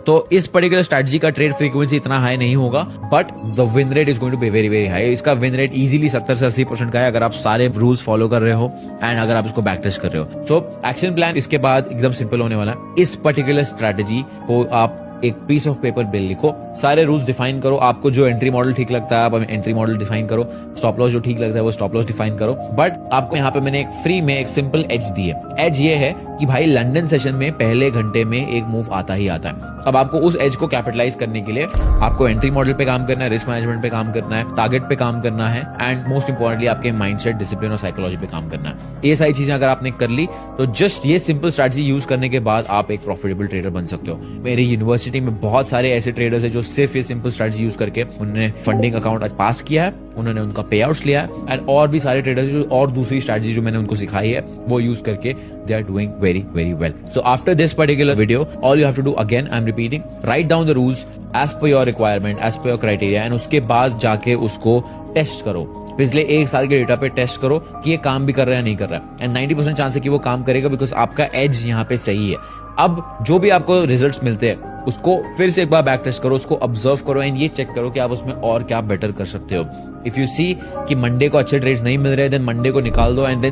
तो इस particular strategy का ट्रेड फ्रीक्वेंसी इतना हाई नहीं होगा, but the win rate is going to be very very high. इसका विन रेट इजीली 70 से 80% का है अगर आप सारे रूल्स फॉलो कर रहे हो एंड अगर आप इसको बैक टेस्ट कर रहे हो। सो एक्शन प्लान इसके बाद एकदम सिंपल होने वाला है। इस पर्टिकुलर स्ट्रेटजी को आप एक पीस ऑफ पेपर बिल लिखो, सारे रूल्स डिफाइन करो, आपको जो एंट्री मॉडल ठीक लगता है आप एंट्री मॉडल डिफाइन करो, स्टॉप लॉस जो ठीक लगता है वो स्टॉप लॉस डिफाइन करो। बट आपको यहाँ पे मैंने एक फ्री में एक सिंपल एज दी है। एज ये है कि भाई लंदन सेशन में पहले घंटे में एक मूव आता ही आता है। अब आपको उस एज को कैपिटलाइज करने के लिए आपको एंट्री मॉडल पे काम करना है, रिस्क मैनेजमेंट पे काम करना है, टारगेट पे काम करना है एंड मोस्ट इंपॉर्टेंटली आपके माइंडसेट, डिसिप्लिन और साइकोलॉजी पे काम करना है। ये सारी चीजें अगर आपने कर ली तो जस्ट ये सिंपल स्ट्रेटजी यूज करने के बाद आप एक प्रॉफिटेबल ट्रेडर बन सकते हो। मेरी यूनिवर्सिटी में बहुत सारे ऐसे ट्रेडर्स हैं जो सिर्फ ये सिंपल स्ट्रेटजी यूज करके उन्होंने फंडिंग अकाउंट पास किया है, उन्होंने उनका पे आउट्स लिया है एंड और भी सारे ट्रेडर्स जो और दूसरी स्ट्रेटजी जो मैंने उनको सिखाई है वो यूज करके they are doing very very well. So after this particular video all you have to do, again I am repeating, write down the rules as per your requirement, as per your criteria and उसके बाद जाके उसको test करो। पिछले एक साल के data पे टेस्ट करो कि ये काम भी कर रहा है या नहीं कर रहा है एंड 90% चांस है कि वो काम करेगा बिकॉज आपका एज यहाँ पे सही है। अब जो भी आपको रिजल्ट्स मिलते हैं उसको फिर से एक बार बैक टेस्ट करो, उसको ऑब्जर्व करो एंड ये चेक करो कि आप उसमें और क्या बेटर कर सकते हो। इफ यू सी कि मंडे को अच्छे ट्रेड्स नहीं मिल रहे देन मंडे को निकाल दो एंड देन